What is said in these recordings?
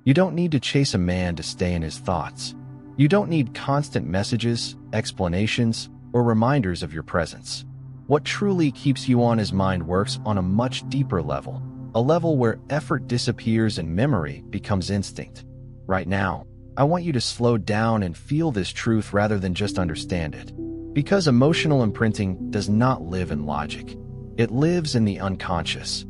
You don't need to chase a man to stay in his thoughts. You don't need constant messages, explanations, or reminders of your presence. What truly keeps you on his mind works on a much deeper level, a level where effort disappears and memory becomes instinct. Right now, I want you to slow down and feel this truth rather than just understand it. Because emotional imprinting does not live in logic. It lives in the unconscious.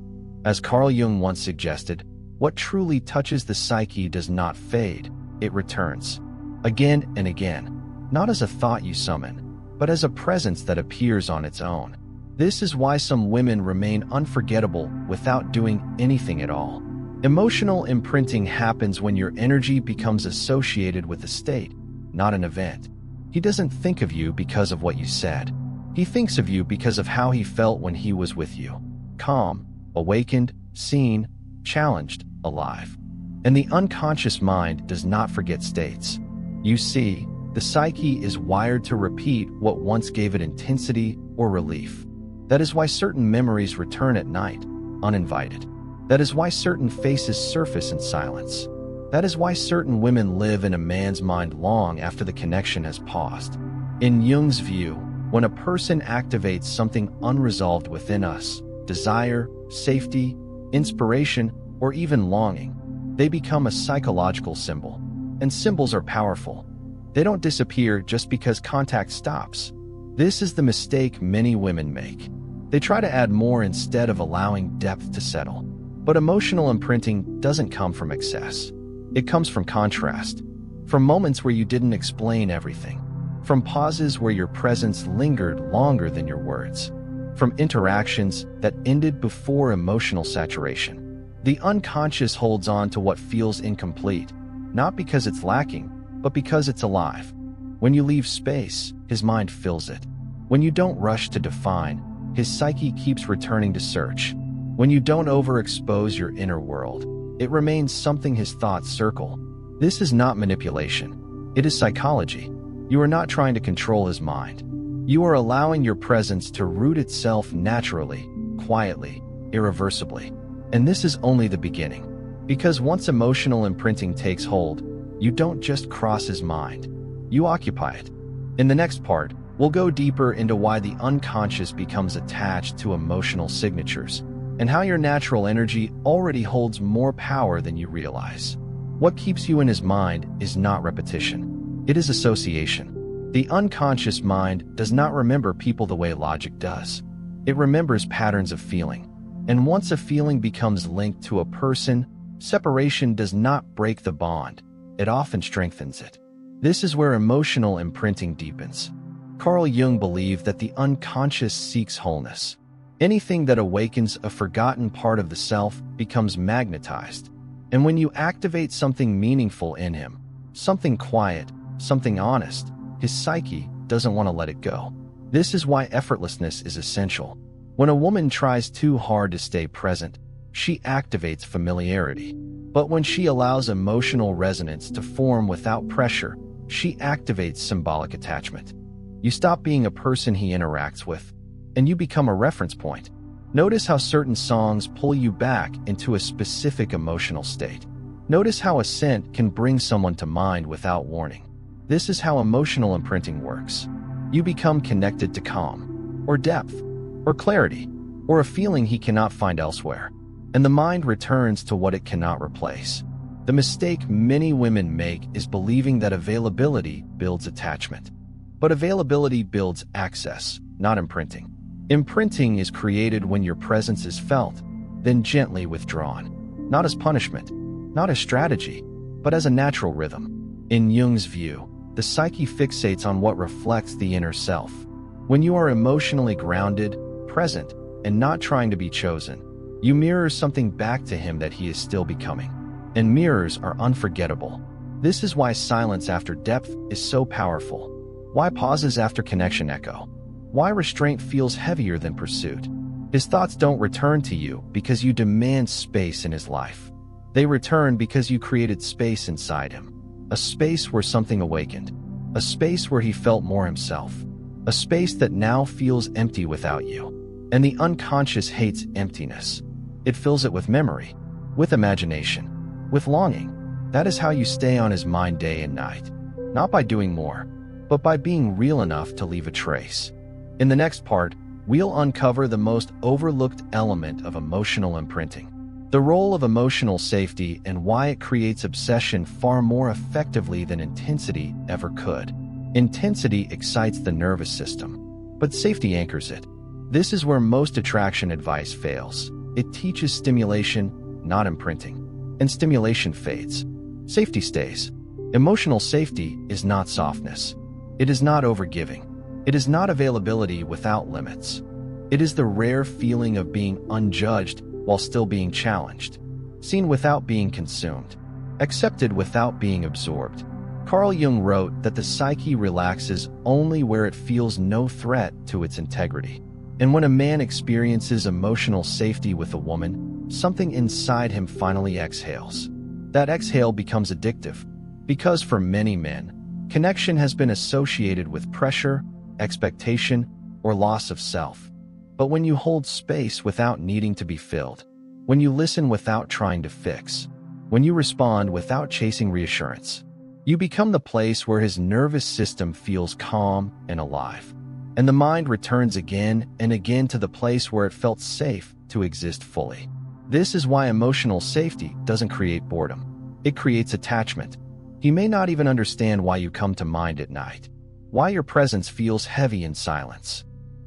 As Carl Jung once suggested, what truly touches the psyche does not fade, it returns. Again and again, not as a thought you summon, but as a presence that appears on its own. This is why some women remain unforgettable without doing anything at all. Emotional imprinting happens when your energy becomes associated with a state, not an event. He doesn't think of you because of what you said. He thinks of you because of how he felt when he was with you. Calm, awakened, seen, challenged, alive. And the unconscious mind does not forget states. You see, the psyche is wired to repeat what once gave it intensity or relief. That is why certain memories return at night, uninvited. That is why certain faces surface in silence. That is why certain women live in a man's mind long after the connection has paused. In Jung's view, when a person activates something unresolved within us, desire, safety, inspiration, or even longing, they become a psychological symbol. And symbols are powerful. They don't disappear just because contact stops. This is the mistake many women make. They try to add more instead of allowing depth to settle. But emotional imprinting doesn't come from excess. It comes from contrast, from moments where you didn't explain everything, from pauses where your presence lingered longer than your words, from interactions that ended before emotional saturation. The unconscious holds on to what feels incomplete, not because it's lacking, but because it's alive. When you leave space, his mind fills it. When you don't rush to define, his psyche keeps returning to search. When you don't overexpose your inner world, it remains something his thoughts circle. This is not manipulation. It is psychology. You are not trying to control his mind. You are allowing your presence to root itself naturally, quietly, irreversibly. And this is only the beginning. Because once emotional imprinting takes hold, you don't just cross his mind. You occupy it. In the next part, we'll go deeper into why the unconscious becomes attached to emotional signatures, and how your natural energy already holds more power than you realize. What keeps you in his mind is not repetition. It is association. The unconscious mind does not remember people the way logic does. It remembers patterns of feeling. And once a feeling becomes linked to a person, separation does not break the bond. It often strengthens it. This is where emotional imprinting deepens. Carl Jung believed that the unconscious seeks wholeness. Anything that awakens a forgotten part of the self becomes magnetized. And when you activate something meaningful in him, something quiet, something honest, his psyche doesn't want to let it go. This is why effortlessness is essential. When a woman tries too hard to stay present, she activates familiarity. But when she allows emotional resonance to form without pressure, she activates symbolic attachment. You stop being a person he interacts with, and you become a reference point. Notice how certain songs pull you back into a specific emotional state. Notice how a scent can bring someone to mind without warning. This is how emotional imprinting works. You become connected to calm, or depth, or clarity, or a feeling he cannot find elsewhere. And the mind returns to what it cannot replace. The mistake many women make is believing that availability builds attachment. But availability builds access, not imprinting. Imprinting is created when your presence is felt, then gently withdrawn. Not as punishment, not as strategy, but as a natural rhythm. In Jung's view, the psyche fixates on what reflects the inner self. When you are emotionally grounded, present, and not trying to be chosen, you mirror something back to him that he is still becoming. And mirrors are unforgettable. This is why silence after depth is so powerful. Why pauses after connection echo. Why restraint feels heavier than pursuit. His thoughts don't return to you because you demand space in his life. They return because you created space inside him. A space where something awakened. A space where he felt more himself. A space that now feels empty without you. And the unconscious hates emptiness. It fills it with memory, with imagination, with longing. That is how you stay on his mind day and night. Not by doing more, but by being real enough to leave a trace. In the next part, we'll uncover the most overlooked element of emotional imprinting, the role of emotional safety and why it creates obsession far more effectively than intensity ever could. Intensity excites the nervous system, but safety anchors it. This is where most attraction advice fails. It teaches stimulation, not imprinting, and stimulation fades. Safety stays. Emotional safety is not softness. It is not overgiving. It is not availability without limits. It is the rare feeling of being unjudged while still being challenged, seen without being consumed, accepted without being absorbed. Carl Jung wrote that the psyche relaxes only where it feels no threat to its integrity. And when a man experiences emotional safety with a woman, something inside him finally exhales. That exhale becomes addictive, because for many men, connection has been associated with pressure, expectation, or loss of self. But when you hold space without needing to be filled, when you listen without trying to fix, when you respond without chasing reassurance, you become the place where his nervous system feels calm and alive. And the mind returns again and again to the place where it felt safe to exist fully. This is why emotional safety doesn't create boredom. It creates attachment. He may not even understand why you come to mind at night, why your presence feels heavy in silence,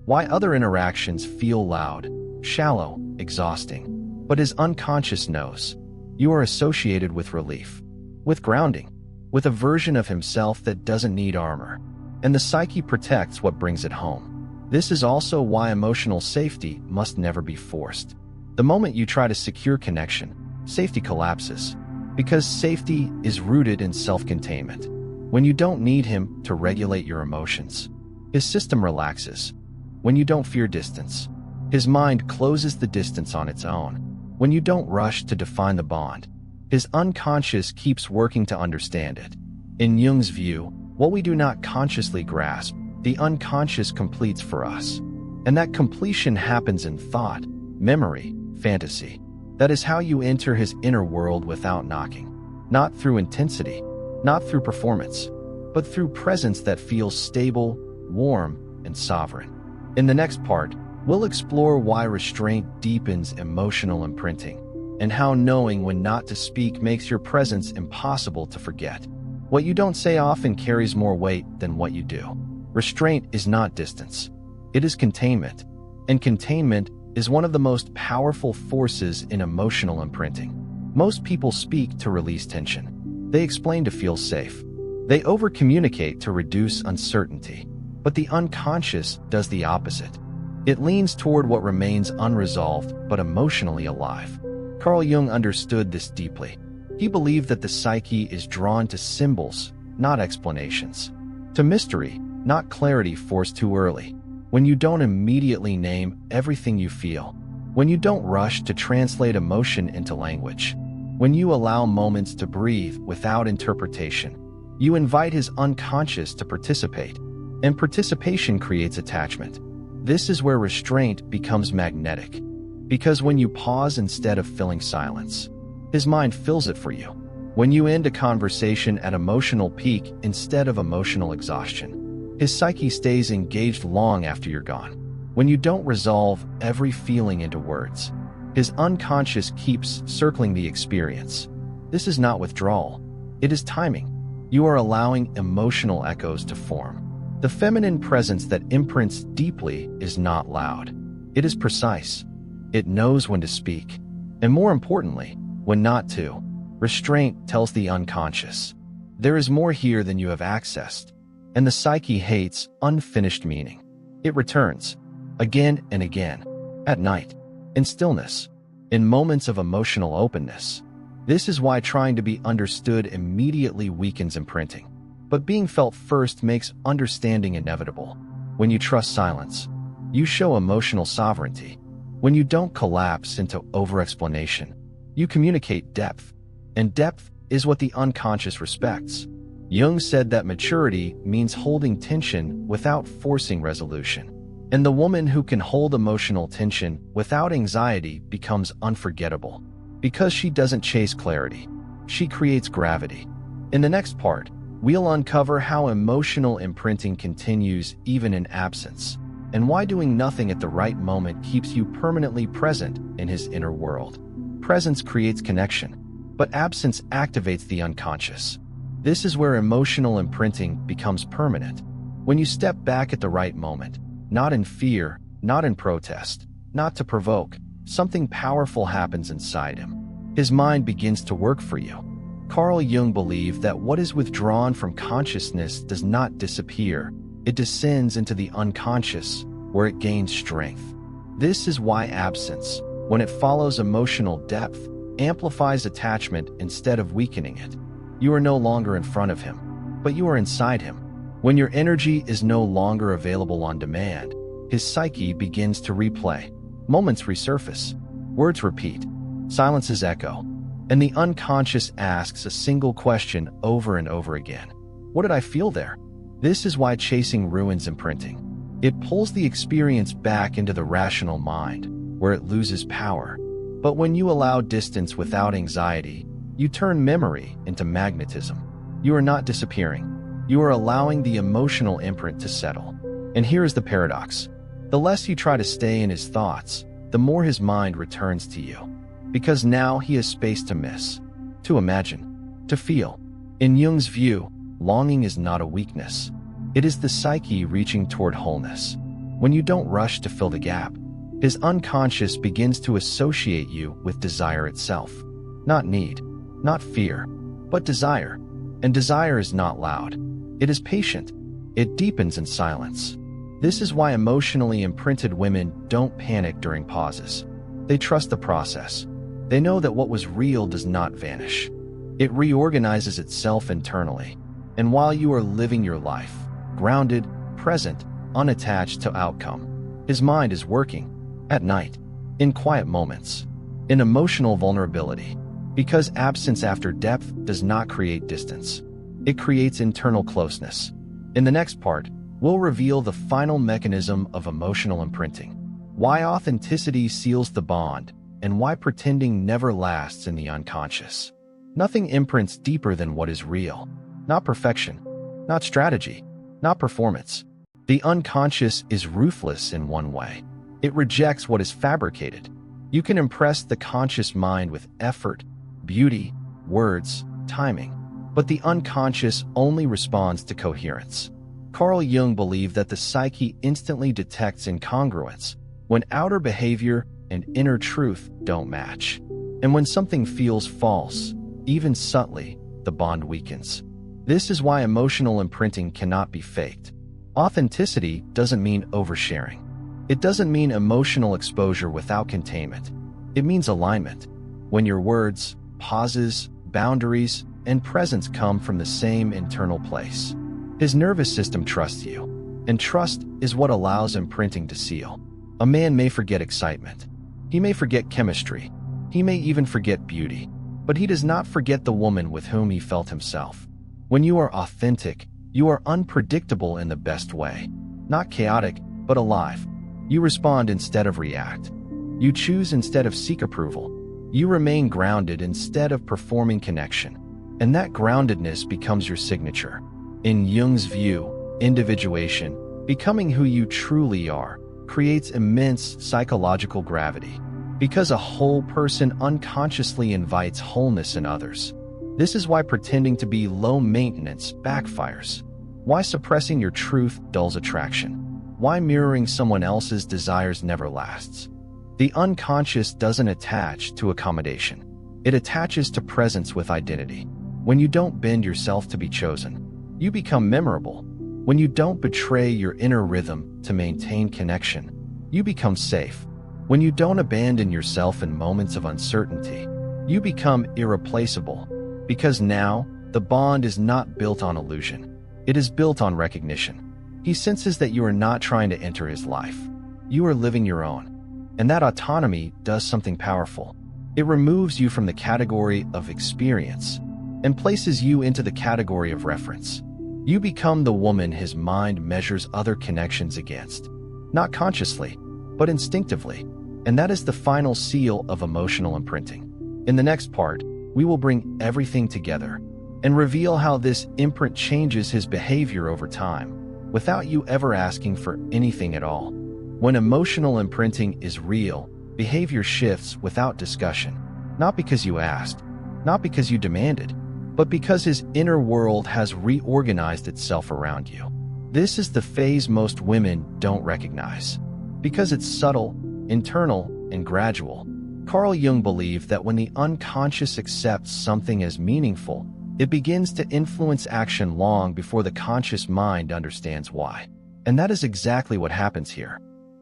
why other interactions feel loud, shallow, exhausting. But his unconscious knows. You are associated with relief, with grounding, with a version of himself that doesn't need armor. And the psyche protects what brings it home. This is also why emotional safety must never be forced. The moment you try to secure connection, safety collapses, because safety is rooted in self-containment. When you don't need him to regulate your emotions, his system relaxes. When you don't fear distance, his mind closes the distance on its own. When you don't rush to define the bond, his unconscious keeps working to understand it. In Jung's view, what we do not consciously grasp, the unconscious completes for us. And that completion happens in thought, memory, fantasy. That is how you enter his inner world without knocking. Not through intensity, not through performance, but through presence that feels stable, warm, and sovereign. In the next part, we'll explore why restraint deepens emotional imprinting, and how knowing when not to speak makes your presence impossible to forget. What you don't say often carries more weight than what you do. Restraint is not distance. It is containment. And containment is one of the most powerful forces in emotional imprinting. Most people speak to release tension. They explain to feel safe. They over-communicate to reduce uncertainty. But the unconscious does the opposite. It leans toward what remains unresolved but emotionally alive. Carl Jung understood this deeply. He believed that the psyche is drawn to symbols, not explanations. To mystery, not clarity forced too early. When you don't immediately name everything you feel. When you don't rush to translate emotion into language. When you allow moments to breathe without interpretation. You invite his unconscious to participate. And participation creates attachment. This is where restraint becomes magnetic. Because when you pause instead of filling silence, his mind fills it for you. When you end a conversation at emotional peak instead of emotional exhaustion, his psyche stays engaged long after you're gone. When you don't resolve every feeling into words, his unconscious keeps circling the experience. This is not withdrawal. It is timing. You are allowing emotional echoes to form. The feminine presence that imprints deeply is not loud. It is precise. It knows when to speak. And more importantly, when not to. Restraint tells the unconscious. There is more here than you have accessed. And the psyche hates unfinished meaning. It returns, again and again, at night, in stillness, in moments of emotional openness. This is why trying to be understood immediately weakens imprinting. But being felt first makes understanding inevitable. When you trust silence, you show emotional sovereignty. When you don't collapse into over-explanation, you communicate depth. And depth is what the unconscious respects. Jung said that maturity means holding tension without forcing resolution. And the woman who can hold emotional tension without anxiety becomes unforgettable. Because she doesn't chase clarity. She creates gravity. In the next part, we'll uncover how emotional imprinting continues even in absence, and why doing nothing at the right moment keeps you permanently present in his inner world. Presence creates connection, but absence activates the unconscious. This is where emotional imprinting becomes permanent. When you step back at the right moment, not in fear, not in protest, not to provoke, something powerful happens inside him. His mind begins to work for you. Carl Jung believed that what is withdrawn from consciousness does not disappear. It descends into the unconscious, where it gains strength. This is why absence, when it follows emotional depth, amplifies attachment instead of weakening it. You are no longer in front of him, but you are inside him. When your energy is no longer available on demand, his psyche begins to replay. Moments resurface, words repeat, silences echo, and the unconscious asks a single question over and over again. What did I feel there? This is why chasing ruins imprinting. It pulls the experience back into the rational mind, where it loses power. But when you allow distance without anxiety, you turn memory into magnetism. You are not disappearing. You are allowing the emotional imprint to settle. And here is the paradox. The less you try to stay in his thoughts, the more his mind returns to you. Because now he has space to miss, to imagine, to feel. In Jung's view, longing is not a weakness. It is the psyche reaching toward wholeness. When you don't rush to fill the gap, his unconscious begins to associate you with desire itself. Not need, not fear, but desire. And desire is not loud. It is patient. It deepens in silence. This is why emotionally imprinted women don't panic during pauses. They trust the process. They know that what was real does not vanish. It reorganizes itself internally. And while you are living your life, grounded, present, unattached to outcome, his mind is working, at night, in quiet moments, in emotional vulnerability. Because absence after depth does not create distance. It creates internal closeness. In the next part, we'll reveal the final mechanism of emotional imprinting, why authenticity seals the bond, and why pretending never lasts in the unconscious. Nothing imprints deeper than what is real. Not perfection, not strategy, not performance. The unconscious is ruthless in one way. It rejects what is fabricated. You can impress the conscious mind with effort, beauty, words, timing, but the unconscious only responds to coherence. Carl Jung believed that the psyche instantly detects incongruence when outer behavior and inner truth don't match. And when something feels false, even subtly, the bond weakens. This is why emotional imprinting cannot be faked. Authenticity doesn't mean oversharing. It doesn't mean emotional exposure without containment. It means alignment. When your words, pauses, boundaries, and presence come from the same internal place. His nervous system trusts you, and trust is what allows imprinting to seal. A man may forget excitement. He may forget chemistry. He may even forget beauty. But he does not forget the woman with whom he felt himself. When you are authentic, you are unpredictable in the best way. Not chaotic, but alive. You respond instead of react. You choose instead of seek approval. You remain grounded instead of performing connection. And that groundedness becomes your signature. In Jung's view, individuation, becoming who you truly are, creates immense psychological gravity. Because a whole person unconsciously invites wholeness in others. This is why pretending to be low maintenance backfires. Why suppressing your truth dulls attraction. Why mirroring someone else's desires never lasts. The unconscious doesn't attach to accommodation. It attaches to presence with identity. When you don't bend yourself to be chosen, you become memorable. When you don't betray your inner rhythm to maintain connection, you become safe. When you don't abandon yourself in moments of uncertainty, you become irreplaceable. Because now, the bond is not built on illusion. It is built on recognition. He senses that you are not trying to enter his life. You are living your own. And that autonomy does something powerful. It removes you from the category of experience and places you into the category of reference. You become the woman his mind measures other connections against. Not consciously, but instinctively. And that is the final seal of emotional imprinting. In the next part, we will bring everything together and reveal how this imprint changes his behavior over time, without you ever asking for anything at all. When emotional imprinting is real, behavior shifts without discussion, not because you asked, not because you demanded, but because his inner world has reorganized itself around you. This is the phase most women don't recognize, because it's subtle, internal, and gradual. Carl Jung believed that when the unconscious accepts something as meaningful, it begins to influence action long before the conscious mind understands why. And that is exactly what happens here.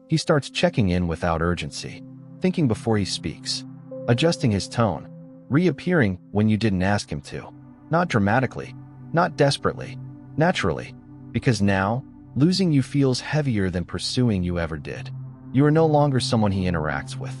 He starts checking in without urgency, thinking before he speaks, adjusting his tone, reappearing when you didn't ask him to. Not dramatically, not desperately, naturally, because now, losing you feels heavier than pursuing you ever did. You are no longer someone he interacts with.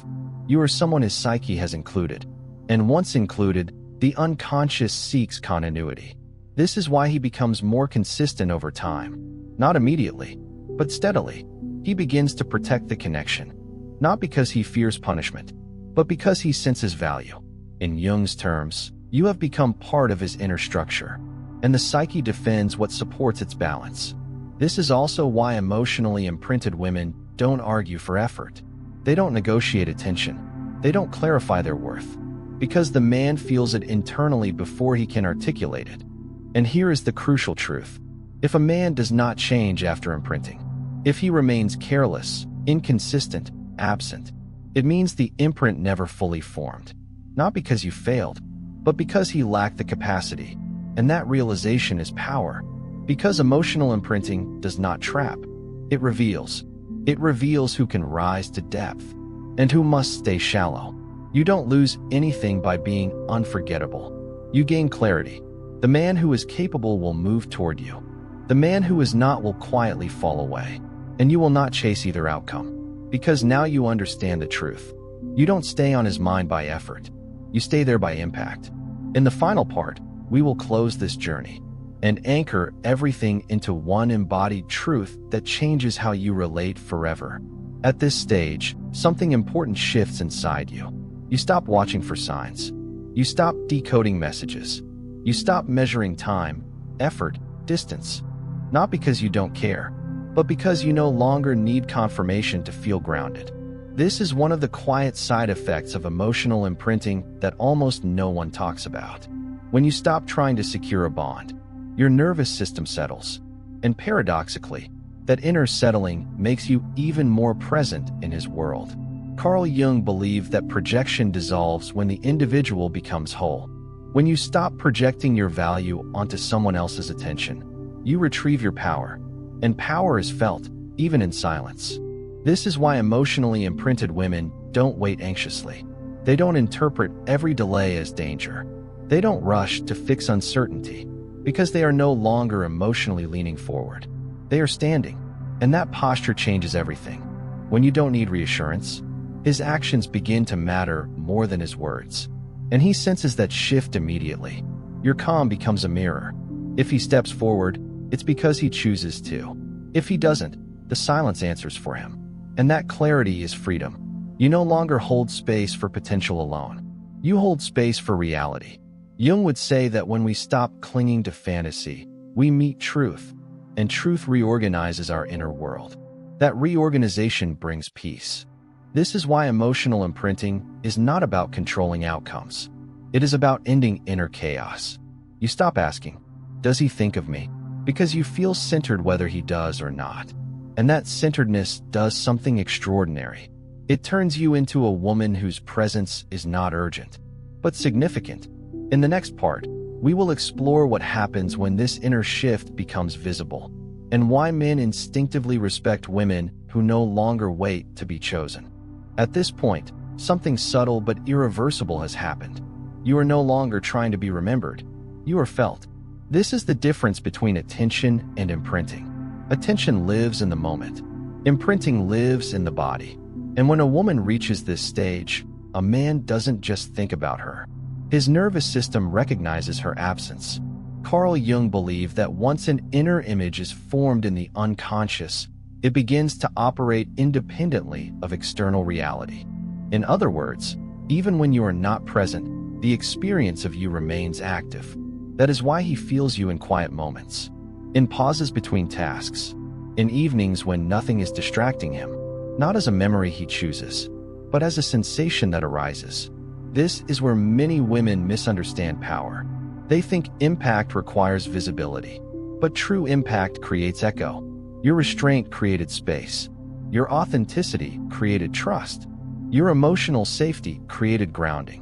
You are someone his psyche has included. And once included, the unconscious seeks continuity. This is why he becomes more consistent over time. Not immediately, but steadily. He begins to protect the connection, not because he fears punishment, but because he senses value. In Jung's terms, you have become part of his inner structure, and the psyche defends what supports its balance. This is also why emotionally imprinted women don't argue for effort. They don't negotiate attention. They don't clarify their worth, because the man feels it internally before he can articulate it. And here is the crucial truth. If a man does not change after imprinting, if he remains careless, inconsistent, absent, it means the imprint never fully formed. Not because you failed, but because he lacked the capacity. And that realization is power. Because emotional imprinting does not trap, it reveals. It reveals who can rise to depth and who must stay shallow. You don't lose anything by being unforgettable. You gain clarity. The man who is capable will move toward you. The man who is not will quietly fall away. And you will not chase either outcome. Because now you understand the truth. You don't stay on his mind by effort. You stay there by impact. In the final part, we will close this journey and anchor everything into one embodied truth that changes how you relate forever. At this stage, something important shifts inside you. You stop watching for signs. You stop decoding messages. You stop measuring time, effort, distance. Not because you don't care, but because you no longer need confirmation to feel grounded. This is one of the quiet side effects of emotional imprinting that almost no one talks about. When you stop trying to secure a bond, your nervous system settles. And paradoxically, that inner settling makes you even more present in his world. Carl Jung believed that projection dissolves when the individual becomes whole. When you stop projecting your value onto someone else's attention, you retrieve your power. And power is felt, even in silence. This is why emotionally imprinted women don't wait anxiously. They don't interpret every delay as danger. They don't rush to fix uncertainty, because they are no longer emotionally leaning forward. They are standing, and that posture changes everything. When you don't need reassurance, his actions begin to matter more than his words. And he senses that shift immediately. Your calm becomes a mirror. If he steps forward, it's because he chooses to. If he doesn't, the silence answers for him. And that clarity is freedom. You no longer hold space for potential alone. You hold space for reality. Jung would say that when we stop clinging to fantasy, we meet truth, and truth reorganizes our inner world. That reorganization brings peace. This is why emotional imprinting is not about controlling outcomes. It is about ending inner chaos. You stop asking, "Does he think of me?" because you feel centered whether he does or not. And that centeredness does something extraordinary. It turns you into a woman whose presence is not urgent, but significant. In the next part, we will explore what happens when this inner shift becomes visible, and why men instinctively respect women who no longer wait to be chosen. At this point, something subtle but irreversible has happened. You are no longer trying to be remembered. You are felt. This is the difference between attention and imprinting. Attention lives in the moment. Imprinting lives in the body. And when a woman reaches this stage, a man doesn't just think about her. His nervous system recognizes her absence. Carl Jung believed that once an inner image is formed in the unconscious, it begins to operate independently of external reality. In other words, even when you are not present, the experience of you remains active. That is why he feels you in quiet moments, in pauses between tasks, in evenings when nothing is distracting him, not as a memory he chooses, but as a sensation that arises. This is where many women misunderstand power. They think impact requires visibility, but true impact creates echo. Your restraint created space. Your authenticity created trust. Your emotional safety created grounding.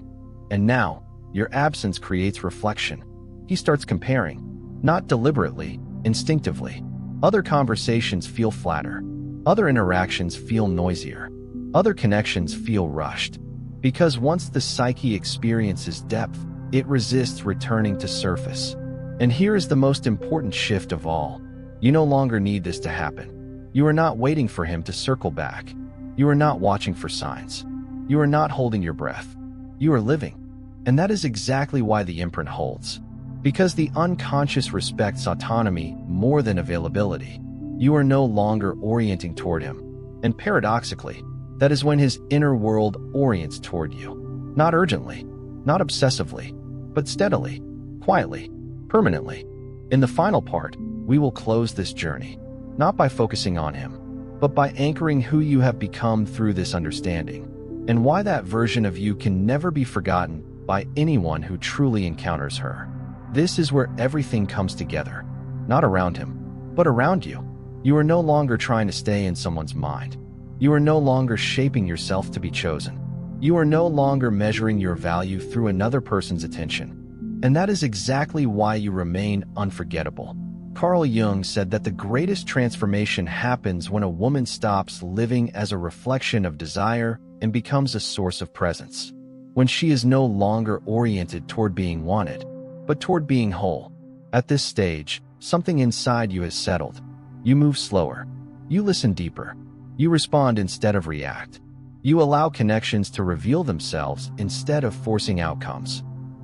And now, your absence creates reflection. He starts comparing, not deliberately, instinctively. Other conversations feel flatter. Other interactions feel noisier. Other connections feel rushed. Because once the psyche experiences depth, it resists returning to surface. And here is the most important shift of all. You no longer need this to happen. You are not waiting for him to circle back. You are not watching for signs. You are not holding your breath. You are living. And that is exactly why the imprint holds. Because the unconscious respects autonomy more than availability. You are no longer orienting toward him. And paradoxically, that is when his inner world orients toward you. Not urgently, not obsessively, but steadily, quietly, permanently. In the final part, we will close this journey, not by focusing on him, but by anchoring who you have become through this understanding, and why that version of you can never be forgotten by anyone who truly encounters her. This is where everything comes together, not around him, but around you. You are no longer trying to stay in someone's mind. You are no longer shaping yourself to be chosen. You are no longer measuring your value through another person's attention. And that is exactly why you remain unforgettable. Carl Jung said that the greatest transformation happens when a woman stops living as a reflection of desire and becomes a source of presence. When she is no longer oriented toward being wanted, but toward being whole. At this stage, something inside you has settled. You move slower. You listen deeper. You respond instead of react. You allow connections to reveal themselves instead of forcing outcomes.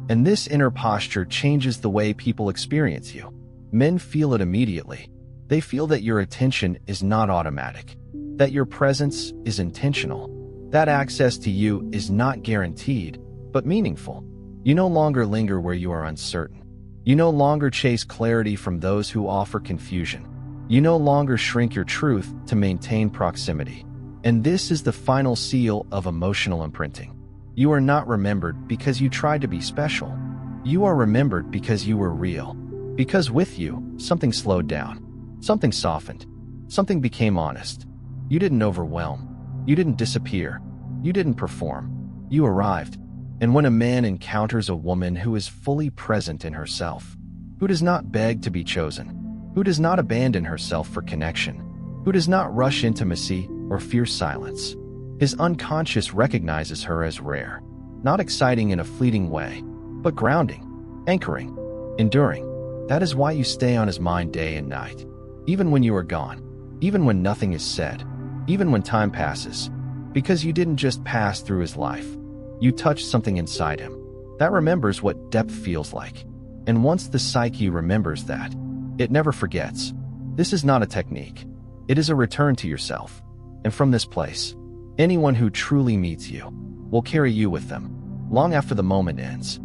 And this inner posture changes the way people experience you. Men feel it immediately. They feel that your attention is not automatic, that your presence is intentional, that access to you is not guaranteed, but meaningful. You no longer linger where you are uncertain. You no longer chase clarity from those who offer confusion. You no longer shrink your truth to maintain proximity. And this is the final seal of emotional imprinting. You are not remembered because you tried to be special. You are remembered because you were real. Because with you, something slowed down, something softened, something became honest. You didn't overwhelm. You didn't disappear. You didn't perform. You arrived. And when a man encounters a woman who is fully present in herself, who does not beg to be chosen, who does not abandon herself for connection, who does not rush intimacy or fear silence, his unconscious recognizes her as rare, not exciting in a fleeting way, but grounding, anchoring, enduring. That is why you stay on his mind day and night, even when you are gone, even when nothing is said, even when time passes, because you didn't just pass through his life. You touched something inside him that remembers what depth feels like. And once the psyche remembers that, it never forgets. This is not a technique. It is a return to yourself. And from this place, anyone who truly meets you will carry you with them, long after the moment ends.